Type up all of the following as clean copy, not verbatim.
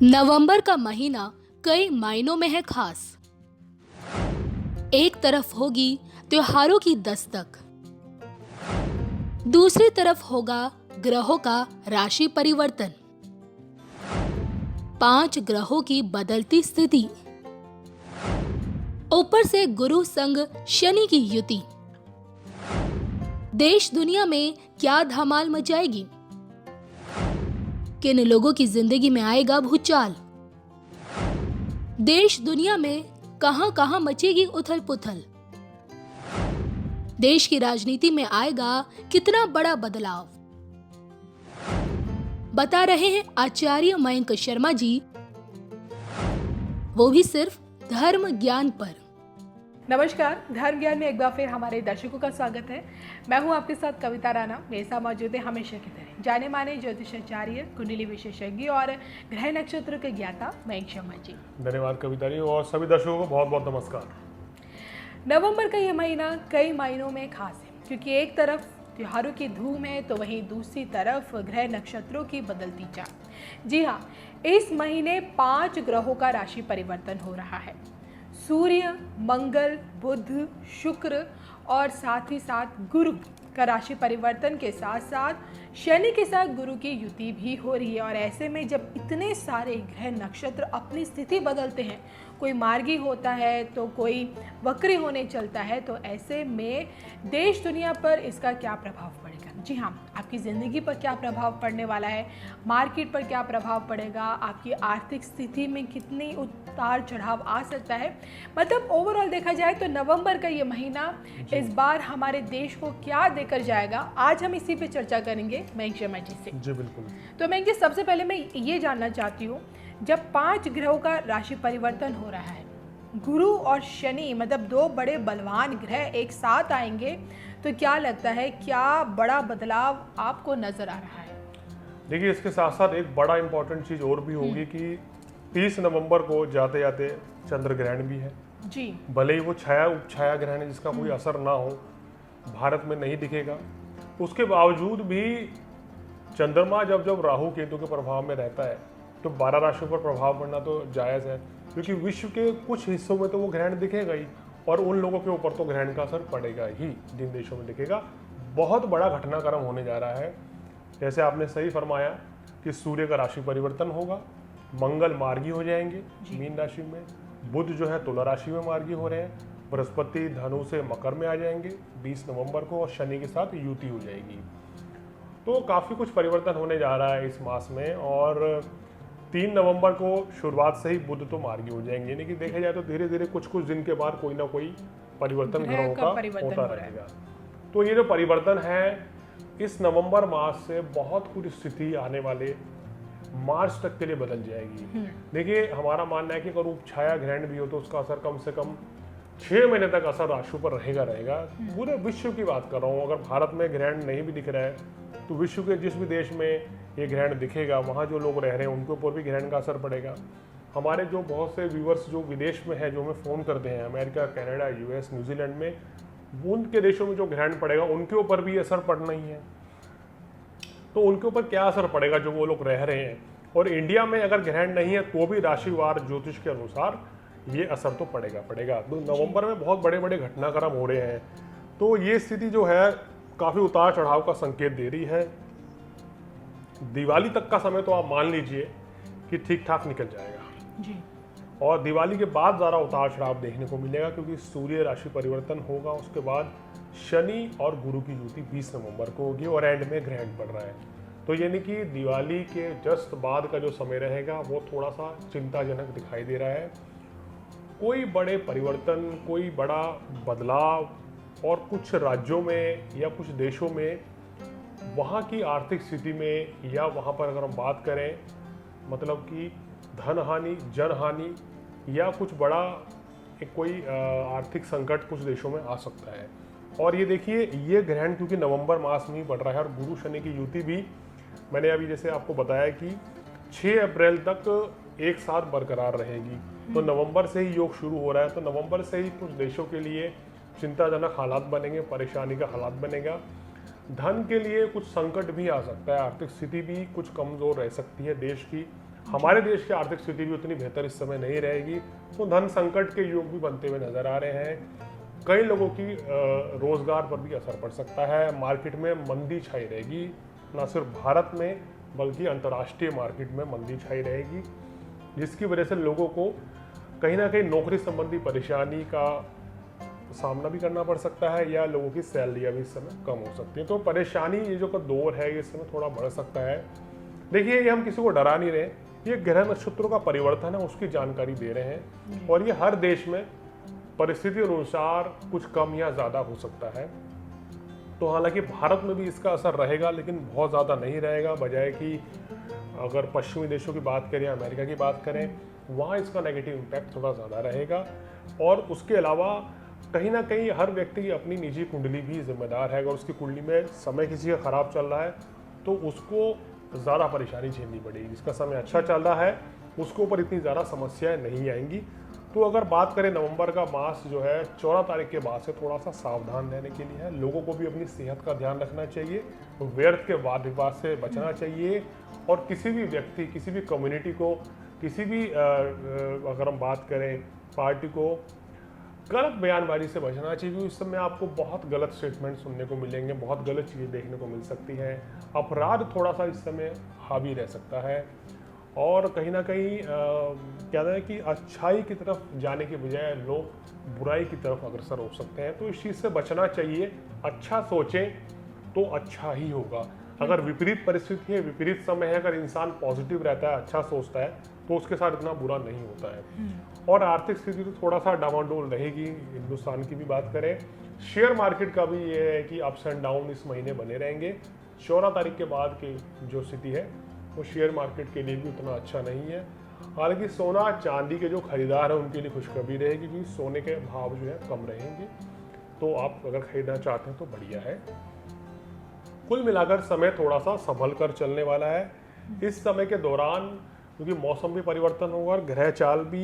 नवंबर का महीना कई मायनों में है खास। एक तरफ होगी त्योहारों की दस्तक, दूसरी तरफ होगा ग्रहों का राशि परिवर्तन। 5 ग्रहों की बदलती स्थिति, ऊपर से गुरु संग शनि की युति। देश दुनिया में क्या धमाल मचाएगी? किन लोगों की जिंदगी में आएगा भूचाल? देश दुनिया में कहां कहां मचेगी उथल पुथल? देश की राजनीति में आएगा कितना बड़ा बदलाव? बता रहे हैं आचार्य मयंक शर्मा जी, वो भी सिर्फ धर्म ज्ञान पर। नमस्कार, धर्म ज्ञान में एक बार फिर हमारे दर्शकों का स्वागत है। मैं हूं आपके साथ कविता राणा। मेरे साथ मौजूद है हमेशा की तरह जाने माने ज्योतिषाचार्य, कुंडली विशेषज्ञ और ग्रह नक्षत्र के ज्ञाता मयंक शर्मा जी। धन्यवाद कविता जी, और सभी दर्शकों को बहुत बहुत नमस्कार। नवंबर का यह महीना कई मायनों में खास है, क्योंकि एक तरफ त्योहारों की धूम है तो वहीं दूसरी तरफ ग्रह नक्षत्रों की बदलती चाल। जी हाँ, इस महीने 5 ग्रहों का राशि परिवर्तन हो रहा है। सूर्य, मंगल, बुध, शुक्र और साथ ही साथ गुरु का राशि परिवर्तन के साथ साथ शनि के साथ गुरु की युति भी हो रही है। और ऐसे में जब इतने सारे ग्रह नक्षत्र अपनी स्थिति बदलते हैं, कोई मार्गी होता है तो कोई वक्री होने चलता है, तो ऐसे में देश दुनिया पर इसका क्या प्रभाव पड़ेगा? जी हाँ, आपकी ज़िंदगी पर क्या प्रभाव पड़ने वाला है, मार्केट पर क्या प्रभाव पड़ेगा, आपकी आर्थिक स्थिति में कितनी उतार चढ़ाव आ सकता है। मतलब ओवरऑल देखा जाए तो नवंबर का ये महीना इस बार हमारे देश को क्या देकर जाएगा, आज हम इसी पे चर्चा करेंगे मयंक शर्मा जी से। जी बिल्कुल। तो मयंक जी, सबसे पहले मैं ये जानना चाहती हूँ, जब 5 ग्रहों का राशि परिवर्तन हो रहा है, गुरु और शनि मतलब 2 बड़े बलवान ग्रह एक साथ आएंगे, तो क्या लगता है क्या बड़ा बदलाव आपको नजर आ रहा है? देखिए, इसके साथ साथ एक बड़ा इंपॉर्टेंट चीज और भी होगी कि 30 नवंबर को जाते जाते चंद्र ग्रहण भी है जी। भले ही वो छाया उपछाया ग्रहण है जिसका कोई असर ना हो, भारत में नहीं दिखेगा, उसके बावजूद भी चंद्रमा जब जब राहु केतु के प्रभाव में रहता है तो 12 राशियों पर प्रभाव पड़ना तो जायज़ है, क्योंकि विश्व के कुछ हिस्सों में तो वो ग्रहण दिखेगा ही, और उन लोगों के ऊपर तो ग्रहण का असर पड़ेगा ही जिन देशों में दिखेगा। बहुत बड़ा घटनाक्रम होने जा रहा है। जैसे आपने सही फरमाया कि सूर्य का राशि परिवर्तन होगा, मंगल मार्गी हो जाएंगे मीन राशि में, बुध जो है तुला राशि में मार्गी हो रहे हैं, बृहस्पति धनु से मकर में आ जाएंगे 20 नवंबर को, और शनि के साथ युति हो जाएगी। तो काफ़ी कुछ परिवर्तन होने जा रहा है इस मास में। और 3 नवंबर को शुरुआत से ही बुध तो मार्गी हो जाएंगे, यानी कि देखा जाए तो धीरे धीरे कुछ कुछ दिन के बाद कोई ना कोई परिवर्तन ग्रहों का होता रहेगा। तो ये जो परिवर्तन है इस नवंबर मास से बहुत कुछ स्थिति आने वाले मार्च तक के लिए बदल जाएगी। देखिए, हमारा मानना है कि अगर उपछाया ग्रहण भी हो तो उसका असर कम से कम 6 महीने तक असर राशियों पर रहेगा। पूरे विश्व की बात कर रहा हूँ। अगर भारत में ग्रहण नहीं भी दिख रहा है तो विश्व के जिस भी देश में ये ग्रहण दिखेगा, वहाँ जो लोग रह रहे हैं उनके ऊपर भी ग्रहण का असर पड़ेगा। हमारे जो बहुत से व्यूअर्स जो विदेश में हैं, जो हमें फ़ोन करते हैं अमेरिका, कनाडा, यूएस, न्यूजीलैंड में, उनके देशों में जो ग्रहण पड़ेगा उनके ऊपर भी असर पड़ना ही है। तो उनके ऊपर क्या असर पड़ेगा जो वो लोग रह रहे हैं, और इंडिया में अगर ग्रहण नहीं है तो भी राशिवार ज्योतिष के अनुसार ये असर तो पड़ेगा। तो नवंबर में बहुत बड़े बड़े घटनाक्रम हो रहे हैं, तो ये स्थिति जो है काफ़ी उतार चढ़ाव का संकेत दे रही है। दिवाली तक का समय तो आप मान लीजिए कि ठीक ठाक निकल जाएगा जी। और दिवाली के बाद ज़्यादा उतार चढ़ाव देखने को मिलेगा, क्योंकि सूर्य राशि परिवर्तन होगा, उसके बाद शनि और गुरु की युति 20 नवंबर को होगी और एंड में ग्रहण पड़ रहा है। तो यानी कि दिवाली के जस्ट बाद का जो समय रहेगा वो थोड़ा सा चिंताजनक दिखाई दे रहा है। कोई बड़े परिवर्तन, कोई बड़ा बदलाव, और कुछ राज्यों में या कुछ देशों में वहाँ की आर्थिक स्थिति में, या वहाँ पर अगर हम बात करें मतलब कि धन हानि, जन हानि, या कुछ बड़ा कोई आर्थिक संकट कुछ देशों में आ सकता है। और ये देखिए, ये ग्रहण क्योंकि नवंबर मास में ही पड़ रहा है, और गुरु शनि की युति भी मैंने अभी जैसे आपको बताया कि 6 अप्रैल तक एक साथ बरकरार रहेगी। तो नवंबर से ही योग शुरू हो रहा है, तो नवंबर से ही कुछ देशों के लिए चिंताजनक हालात बनेंगे, परेशानी का हालात बनेगा। धन के लिए कुछ संकट भी आ सकता है, आर्थिक स्थिति भी कुछ कमज़ोर रह सकती है देश की। हमारे देश की आर्थिक स्थिति भी उतनी बेहतर इस समय नहीं रहेगी, तो धन संकट के योग भी बनते हुए नजर आ रहे हैं। कई लोगों की रोजगार पर भी असर पड़ सकता है। मार्केट में मंदी छाई रहेगी, न सिर्फ भारत में बल्कि अंतर्राष्ट्रीय मार्केट में मंदी छाई रहेगी, जिसकी वजह से लोगों को कहीं ना कहीं नौकरी संबंधी परेशानी का सामना भी करना पड़ सकता है, या लोगों की सैलरियाँ भी इस समय कम हो सकती है। तो परेशानी ये जो दौर है, ये इस समय थोड़ा बढ़ सकता है। देखिए, ये हम किसी को डरा नहीं रहे, ये ग्रह नक्षत्रों का परिवर्तन है, उसकी जानकारी दे रहे हैं, और ये हर देश में परिस्थिति अनुसार कुछ कम या ज़्यादा हो सकता है। तो हालांकि भारत में भी इसका असर रहेगा, लेकिन बहुत ज़्यादा नहीं रहेगा, बजाय कि अगर पश्चिमी देशों की बात करें, अमेरिका की बात करें, वहाँ इसका नेगेटिव इम्पैक्ट थोड़ा ज़्यादा रहेगा। और उसके अलावा कहीं ना कहीं हर व्यक्ति की अपनी निजी कुंडली भी जिम्मेदार है। अगर उसकी कुंडली में समय किसी का खराब चल रहा है तो उसको ज़्यादा परेशानी झेलनी पड़ेगी। जिसका समय अच्छा चल रहा है उसके ऊपर इतनी ज़्यादा समस्याएं नहीं आएंगी। तो अगर बात करें नवंबर का मास जो है 14 तारीख के बाद से थोड़ा सा सावधान रहने के लिए है। लोगों को भी अपनी सेहत का ध्यान रखना चाहिए, व्यर्थ के वाद विवाद से बचना चाहिए, और किसी भी व्यक्ति, किसी भी कम्युनिटी को, किसी भी अगर हम बात करें पार्टी को, गलत बयानबाजी से बचना चाहिए। इस समय आपको बहुत गलत स्टेटमेंट सुनने को मिलेंगे, बहुत गलत चीज़ें देखने को मिल सकती हैं। अपराध थोड़ा सा इस समय हावी रह सकता है, और कहीं ना कहीं कहना है कि अच्छाई की तरफ जाने के बजाय लोग बुराई की तरफ अग्रसर हो सकते हैं। तो इस चीज़ से बचना चाहिए। अच्छा सोचें तो अच्छा ही होगा। अगर विपरीत परिस्थिति है, विपरीत समय है, अगर इंसान पॉजिटिव रहता है, अच्छा सोचता है, तो उसके साथ इतना बुरा नहीं होता है। और आर्थिक स्थिति तो थोड़ा सा डामाडोल रहेगी। हिंदुस्तान की भी बात करें, शेयर मार्केट का भी ये है कि अप्स एंड डाउन इस महीने बने रहेंगे। 14 तारीख के बाद की जो स्थिति है वो शेयर मार्केट के लिए भी उतना अच्छा नहीं है। हालांकि सोना चांदी के जो खरीदार हैं उनके लिए खुशखबरी रहेगी, क्योंकि सोने के भाव जो है कम रहेंगे। तो आप अगर खरीदना चाहते हैं तो बढ़िया है। कुल मिलाकर समय थोड़ा सा संभल कर चलने वाला है। इस समय के दौरान क्योंकि मौसम भी परिवर्तन होगा और ग्रह चाल भी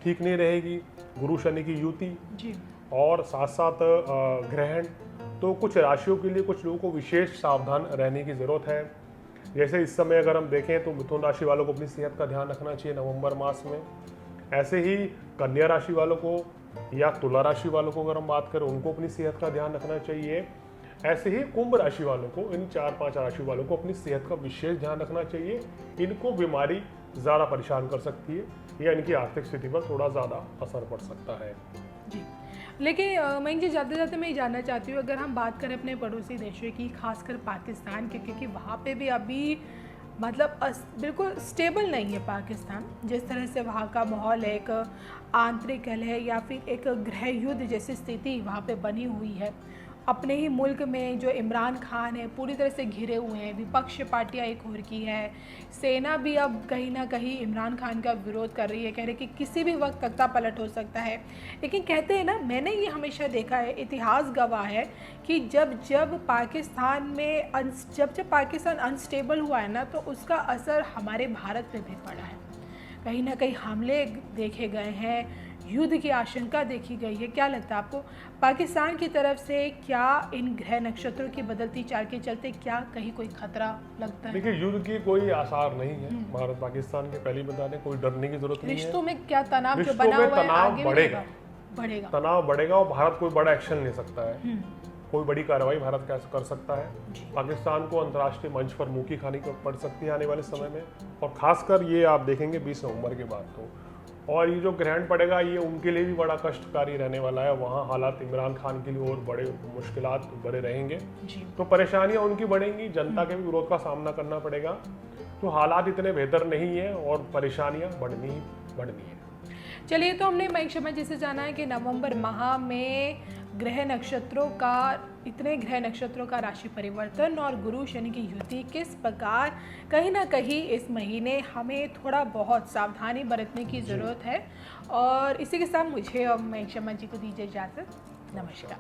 ठीक नहीं रहेगी, गुरु शनि की युति जी। और साथ साथ ग्रहण, तो कुछ राशियों के लिए कुछ लोगों को विशेष सावधान रहने की ज़रूरत है। जैसे इस समय अगर हम देखें तो मिथुन राशि वालों को अपनी सेहत का ध्यान रखना चाहिए नवंबर मास में। ऐसे ही कन्या राशि वालों को या तुला राशि वालों को अगर हम बात करें, उनको अपनी सेहत का ध्यान रखना चाहिए। ऐसे ही कुंभ राशि वालों को, इन 4-5 राशि वालों को अपनी सेहत का विशेष ध्यान रखना चाहिए। इनको बीमारी ज़्यादा परेशान कर सकती है या इनकी आर्थिक स्थिति पर थोड़ा ज़्यादा असर पड़ सकता है। जी, लेकिन मैं जी जाते जाते मैं ये जानना चाहती हूँ, अगर हम बात करें अपने पड़ोसी देशों की, खासकर पाकिस्तान की, क्योंकि वहाँ पे भी अभी मतलब बिल्कुल स्टेबल नहीं है पाकिस्तान। जिस तरह से वहाँ का माहौल है, एक आंतरिक कलह या फिर एक गृह युद्ध जैसी स्थिति वहाँ पे बनी हुई है। अपने ही मुल्क में जो इमरान खान है पूरी तरह से घिरे हुए हैं, विपक्ष पार्टियां एक और की है, सेना भी अब कहीं ना कहीं इमरान खान का विरोध कर रही है, कह रहे कि किसी भी वक्त तख्ता पलट हो सकता है। लेकिन कहते हैं ना, मैंने ये हमेशा देखा है, इतिहास गवाह है कि जब पाकिस्तान अनस्टेबल हुआ है ना, तो उसका असर हमारे भारत पे भी पड़ा है। कहीं ना कहीं हमले देखे गए हैं, युद्ध की आशंका देखी गई है। क्या लगता है आपको, पाकिस्तान की तरफ से क्या इन ग्रह नक्षत्रों की बदलती चाल के चलते क्या कहीं कोई खतरा लगता है? देखिए, युद्ध की कोई आसार नहीं है भारत पाकिस्तान के, पहली बता दें, कोई डरने की जरूरत नहीं है। रिश्तों में क्या तनाव जो बना हुआ है, आगे बढ़ेगा, तनाव बढ़ेगा और भारत कोई बड़ा एक्शन ले सकता है, कोई बड़ी कार्रवाई भारत कैसे कर सकता है। पाकिस्तान को अंतर्राष्ट्रीय मंच पर मुंह की खानी पड़ सकती है आने वाले समय में, और खासकर ये आप देखेंगे 20 नवंबर के बाद तो। और ये जो ग्रहण पड़ेगा ये उनके लिए भी बड़ा कष्टकारी रहने वाला है। वहाँ हालात इमरान खान के लिए और बड़े मुश्किलात बड़े रहेंगे, तो परेशानियाँ उनकी बढ़ेंगी, जनता के भी विरोध का सामना करना पड़ेगा। तो हालात इतने बेहतर नहीं है और परेशानियाँ बढ़नी है। चलिए, तो हमने मयंक शर्मा जी से जाना है कि नवंबर माह में इतने ग्रह नक्षत्रों का राशि परिवर्तन और गुरु शनि की युति किस प्रकार कहीं ना कहीं इस महीने हमें थोड़ा बहुत सावधानी बरतने की ज़रूरत है। और इसी के साथ मुझे और मयंक शर्मा जी को दीजिए इजाज़त। नमस्कार।